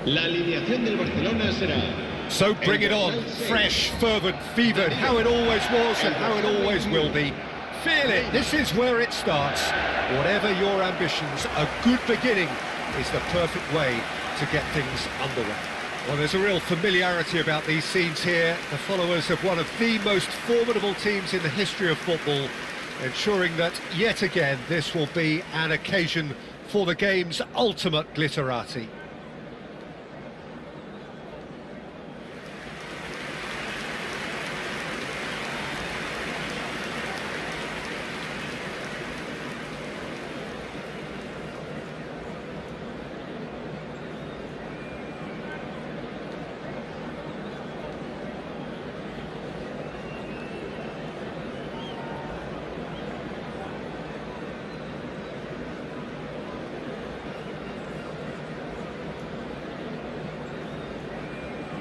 La alineación del Barcelona será... So bring it on, fresh, fervent, fevered, how it always was and how it always will be. Feel it, this is where it starts. Whatever your ambitions, a good beginning is the perfect way to get things underway. Well, there's a real familiarity about these scenes here. The followers of one of the most formidable teams in the history of football, ensuring that, yet again, this will be an occasion for the game's ultimate glitterati.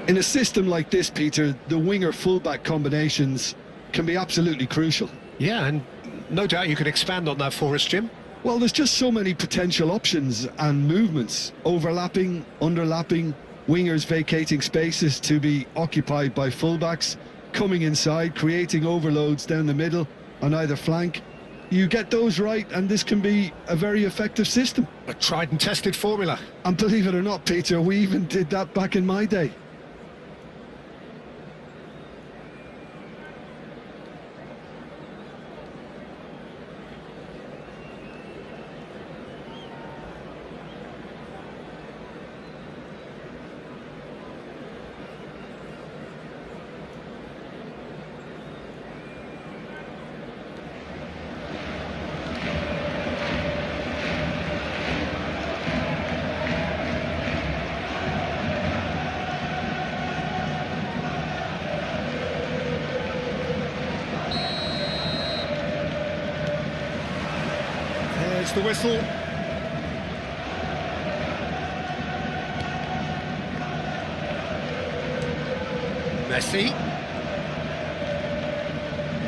In a system like this, Peter, the winger-fullback combinations can be absolutely crucial. Yeah, and no doubt you could expand on that for us, Jim. Well, there's just so many potential options and movements. Overlapping, underlapping, wingers vacating spaces to be occupied by fullbacks, coming inside, creating overloads down the middle on either flank. You get those right and this can be a very effective system. A tried and tested formula. And believe it or not, Peter, we even did that back in my day. There's the whistle. Messi.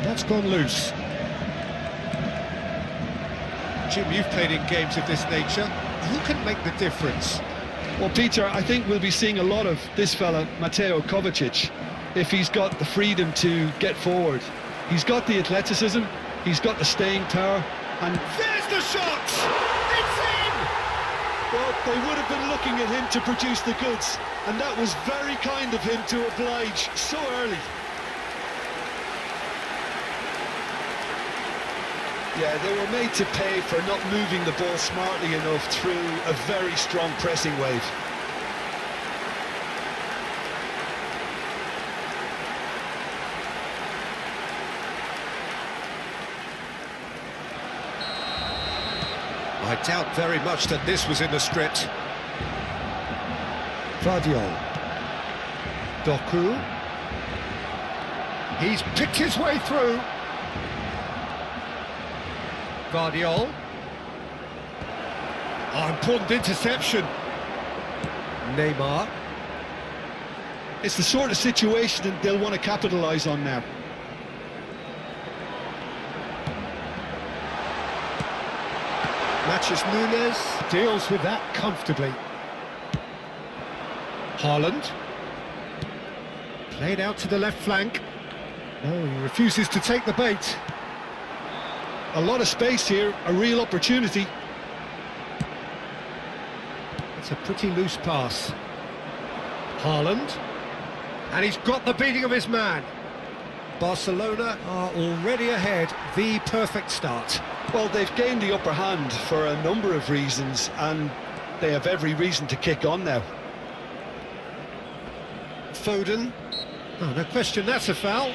That's gone loose. Jim, you've played in games of this nature. Who can make the difference? Well, Peter, I think we'll be seeing a lot of this fella, Mateo Kovacic, if he's got the freedom to get forward. He's got the athleticism, he's got the staying power, and there's the shot! It's in! Well, they would have been looking at him to produce the goods, and that was very kind of him to oblige so early. Yeah, they were made to pay for not moving the ball smartly enough through a very strong pressing wave. I doubt very much that this was in the script. Vardiol. Doku. He's picked his way through. Vardiol. Oh, important interception. Neymar. It's the sort of situation that they'll want to capitalise on now. Matches Nunes deals with that comfortably. Haaland. Played out to the left flank. No, he refuses to take the bait. A lot of space here, a real opportunity. It's a pretty loose pass. Haaland. And he's got the beating of his man. Barcelona are already ahead, the perfect start. Well, they've gained the upper hand for a number of reasons, and they have every reason to kick on now. Foden. Oh, no question, that's a foul.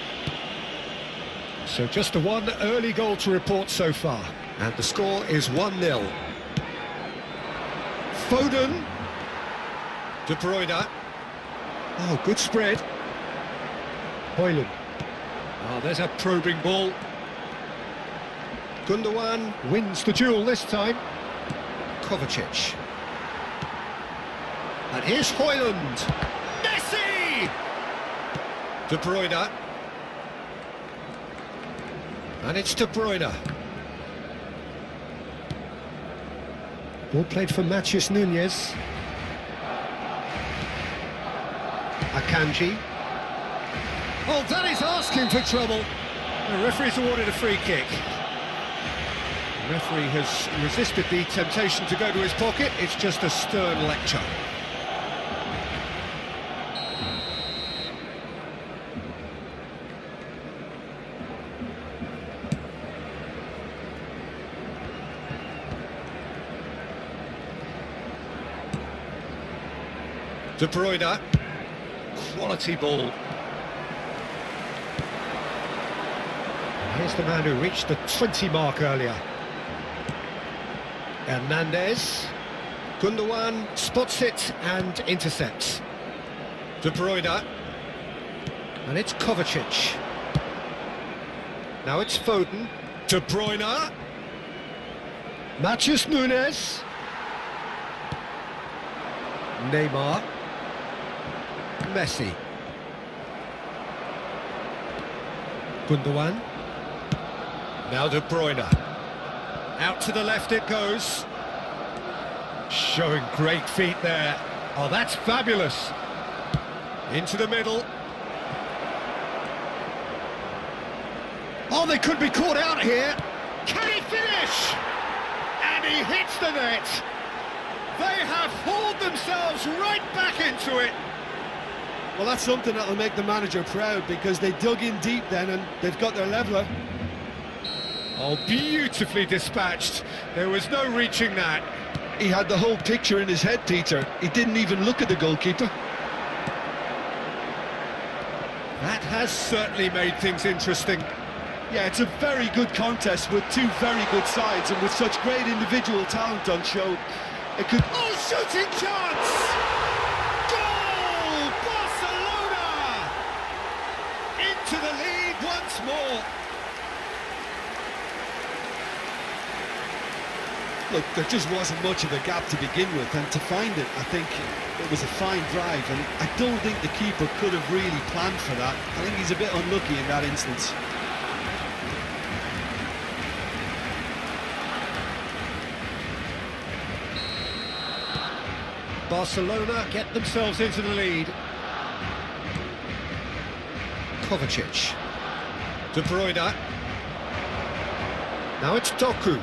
So just the one early goal to report so far. And the score is 1-0. Foden. De Bruyne. Oh, good spread. Højlund. Oh, there's a probing ball. Gundogan wins the duel this time. Kovacic. And here's Højlund. Messi! De Bruyne. And it's De Bruyne. Ball played for Mathias Nunes. Akanji. Oh, that is asking for trouble. The referee's awarded a free kick. The referee has resisted the temptation to go to his pocket. It's just a stern lecture. De Bruyne, quality ball. Here's the man who reached the 20 mark earlier. Hernandez. Gundogan spots it and intercepts. De Bruyne. And it's Kovacic. Now it's Foden. De Bruyne. Matheus Nunes. Neymar. Messi. Gundogan. Now De Bruyne. Out to the left it goes. Showing great feet there. Oh, that's fabulous. Into the middle. Oh, they could be caught out here. Can he finish? And he hits the net. They have hauled themselves right back into it. Well, that's something that'll make the manager proud, because they dug in deep then and they've got their leveller. Oh, beautifully dispatched. There was no reaching that. He had the whole picture in his head, Peter. He didn't even look at the goalkeeper. That has certainly made things interesting. Yeah, it's a very good contest with two very good sides, and with such great individual talent on show, it could... Oh, shooting chance! Goal! Barcelona! Into the lead once more. Look, there just wasn't much of a gap to begin with, and to find it, I think it was a fine drive, and I don't think the keeper could have really planned for that. I think he's a bit unlucky in that instance. Barcelona get themselves into the lead. Kovacic. De Bruyne. Now it's Doku.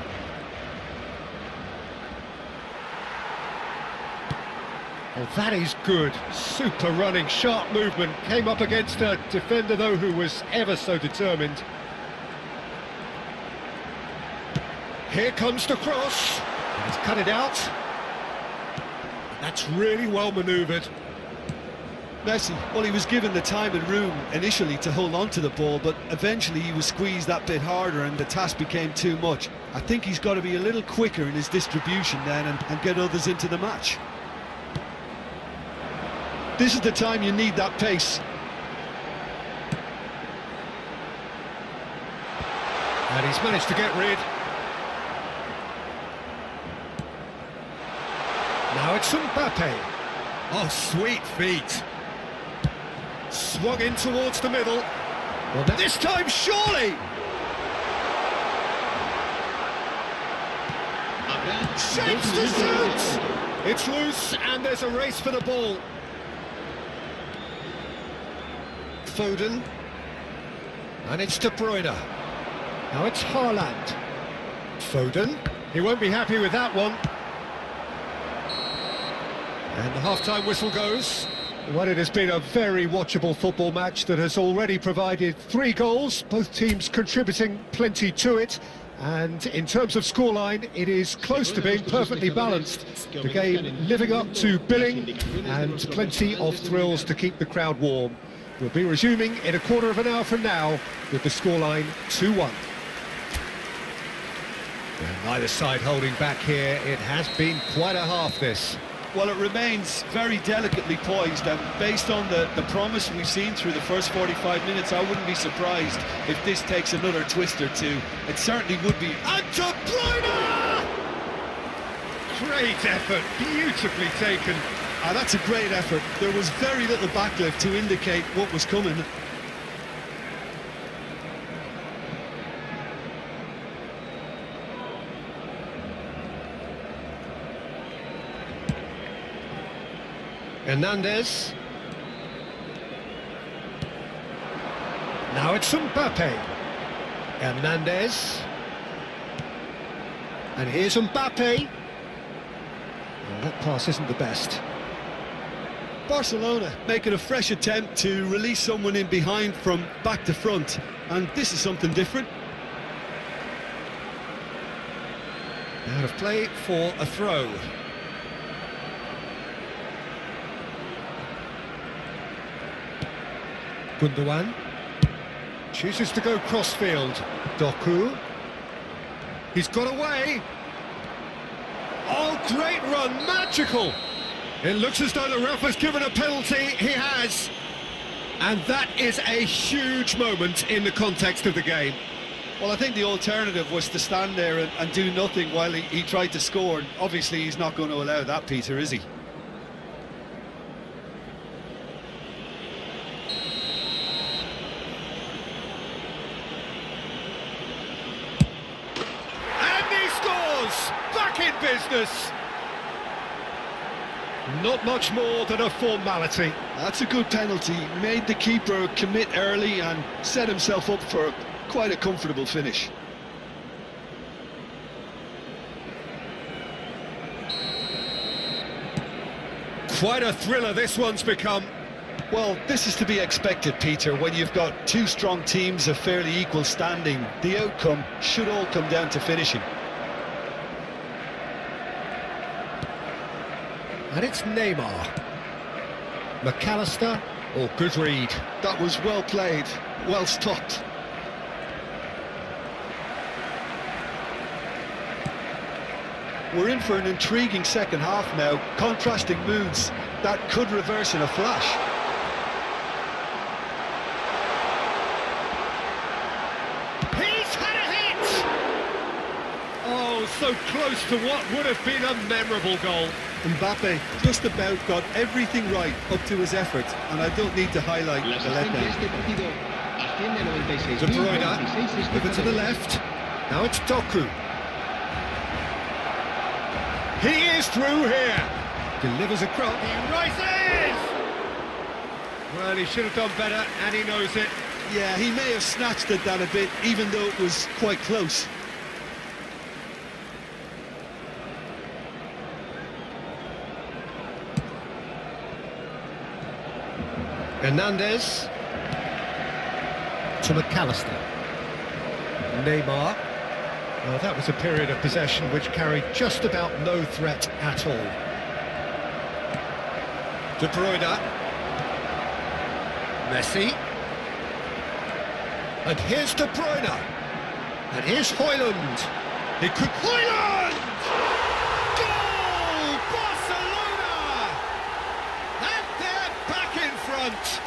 Oh, that is good. Super running, sharp movement. Came up against a defender, though, who was ever so determined. Here comes the cross. He's cut it out. That's really well manoeuvred. Messi, well, he was given the time and room initially to hold on to the ball, but eventually he was squeezed that bit harder and the task became too much. I think he's got to be a little quicker in his distribution then and get others into the match. This is the time you need that pace. And he's managed to get rid. Now it's Mbappe. Oh, sweet feet. Swung in towards the middle. Well, this time, surely! Shapes to shoot! It's loose, and there's a race for the ball. Foden. And it's De Bruyne. Now it's Haaland. Foden. He won't be happy with that one. And the half-time whistle goes. Well, it has been a very watchable football match that has already provided 3 goals, both teams contributing plenty to it. And in terms of scoreline, it is close to being perfectly balanced. The game living up to billing, and plenty of thrills to keep the crowd warm. We'll be resuming in a quarter of an hour from now with the scoreline 2-1. And neither side holding back here. It has been quite a half, this. Well, it remains very delicately poised, and based on the promise we've seen through the first 45 minutes, I wouldn't be surprised if this takes another twist or two. It certainly would be. And De Bruyne! Great effort, beautifully taken. That's a great effort. There was very little backlift to indicate what was coming. Hernandez. Now it's Mbappe. Hernandez. And here's Mbappe. Well, that pass isn't the best. Barcelona making a fresh attempt to release someone in behind from back to front, and this is something different. Out of play for a throw. Gundogan chooses to go crossfield. Doku. He's got away. Oh, great run, magical. It looks as though the ref has given a penalty. He has. And that is a huge moment in the context of the game. Well, I think the alternative was to stand there and do nothing while he tried to score. And obviously, he's not going to allow that, Peter, is he? And he scores! Back in business! Not much more than a formality. That's a good penalty. Made the keeper commit early and set himself up for quite a comfortable finish. Quite a thriller this one's become. Well, this is to be expected, Peter. When you've got two strong teams of fairly equal standing, the outcome should all come down to finishing. And it's Neymar. McAllister. Oh, good read. That was well played, well stopped. We're in for an intriguing second half now, contrasting moods that could reverse in a flash. He's had a hit! Oh, so close to what would have been a memorable goal. Mbappe just about got everything right up to his effort, and I don't need to highlight the letdown. De Bruyne, over to the left. Now it's Doku. He is through here. Delivers a cross. He rises! Well, he should have done better, and he knows it. Yeah, he may have snatched at that a bit, even though it was quite close. Hernandez. To McAllister. Neymar. Well, that was a period of possession which carried just about no threat at all. De Bruyne. Messi. And here's De Bruyne. And here's Højlund. He could... Højlund! Goal! Barcelona! And they're back in front.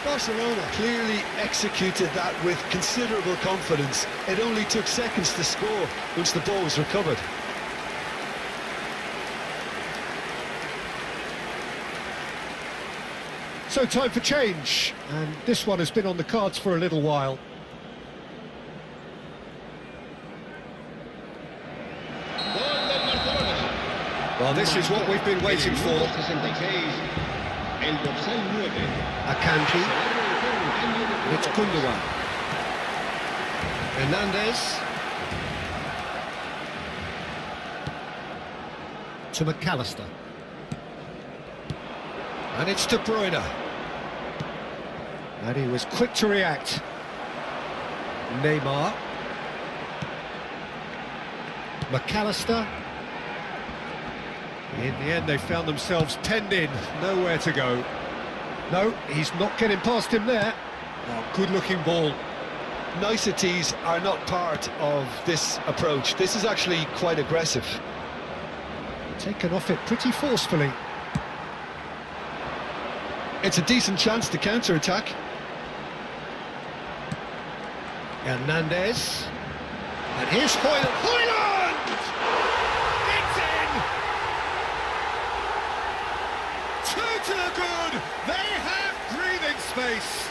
Barcelona clearly executed that with considerable confidence. It only took seconds to score once the ball was recovered. So time for change, and this one has been on the cards for a little while. Well, this is what we've been waiting for. Akanji. It's Gundogan. Hernandez. To McAllister. And it's De Bruyne. And he was quick to react. Neymar. McAllister. In the end, they found themselves penned in, nowhere to go. No, he's not getting past him there. Oh, good-looking ball. Niceties are not part of this approach. This is actually quite aggressive. Taken off it pretty forcefully. It's a decent chance to counter-attack. Hernandez. And here's Højlund. Højlund! It's in! Two to the good! They have breathing space!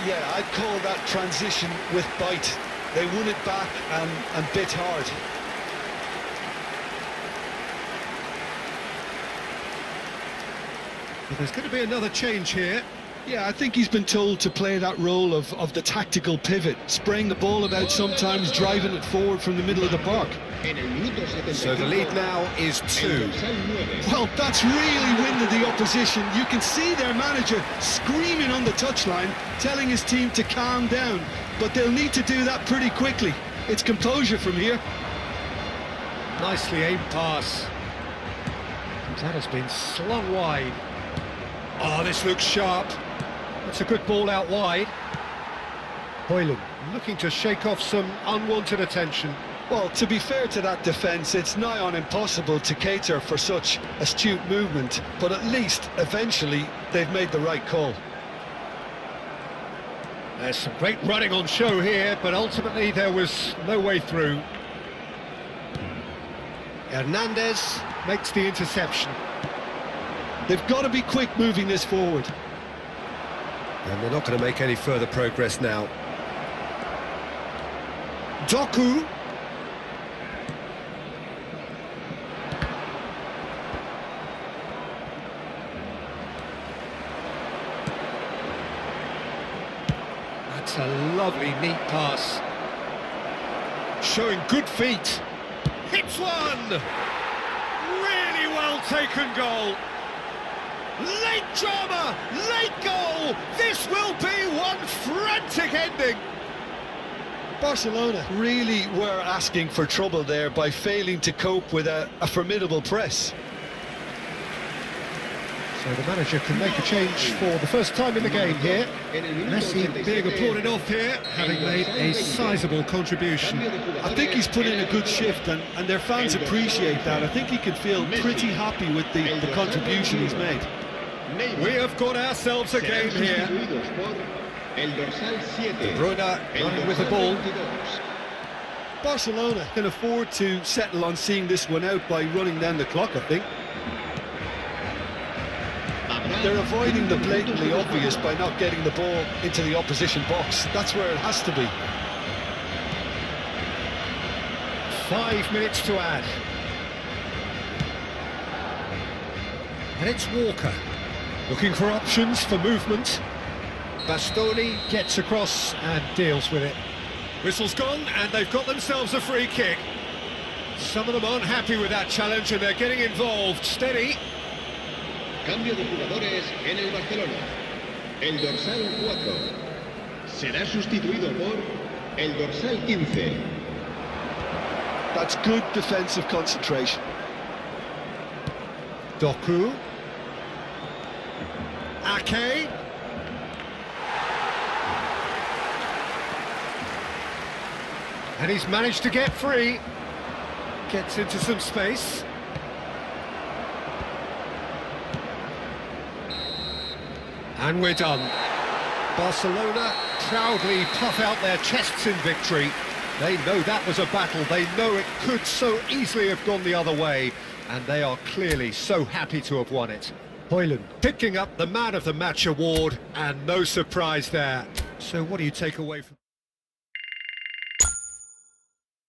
Yeah, I'd call that transition with bite. They won it back and bit hard. But there's going to be another change here. Yeah, I think he's been told to play that role of the tactical pivot, spraying the ball about sometimes, driving it forward from the middle of the park. So the lead now is 2. Well, that's really winded the opposition. You can see their manager screaming on the touchline, telling his team to calm down, but they'll need to do that pretty quickly. It's composure from here. Nicely aimed pass. That has been slung wide. Oh, this looks sharp. That's a good ball out wide. Hoyland looking to shake off some unwanted attention. Well, to be fair to that defence, it's nigh on impossible to cater for such astute movement, but at least, eventually, they've made the right call. There's some great running on show here, but ultimately there was no way through. Hernandez makes the interception. They've got to be quick moving this forward. And they're not going to make any further progress now. Doku. That's a lovely, neat pass. Showing good feet. Hits one! Really well taken goal. Late drama, late goal. This will be one frantic ending. Barcelona really were asking for trouble there by failing to cope with a formidable press. So the manager can make a change for the first time in the game here. Messi being applauded off here, having made a sizable contribution. I think he's put in a good shift, and their fans appreciate that. I think he can feel pretty happy with the contribution he's made. We have got ourselves a game here. De Bruyne running with the ball. Barcelona can afford to settle on seeing this one out by running down the clock, I think. They're avoiding the blatantly obvious by not getting the ball into the opposition box. That's where it has to be. 5 minutes to add. And it's Walker. Looking for options for movement. Bastoni gets across and deals with it. Whistle's gone and they've got themselves a free kick. Some of them aren't happy with that challenge and they're getting involved. Steady. Cambio de jugadores en el Barcelona. El dorsal 4 será sustituido por el dorsal 15. That's good defensive concentration. Doku. Ake. And he's managed to get free. Gets into some space. And we're done. Barcelona proudly puff out their chests in victory. They know that was a battle. They know it could so easily have gone the other way. And they are clearly so happy to have won it. Hoyland picking up the Man of the Match award, and no surprise there. So what do you take away from...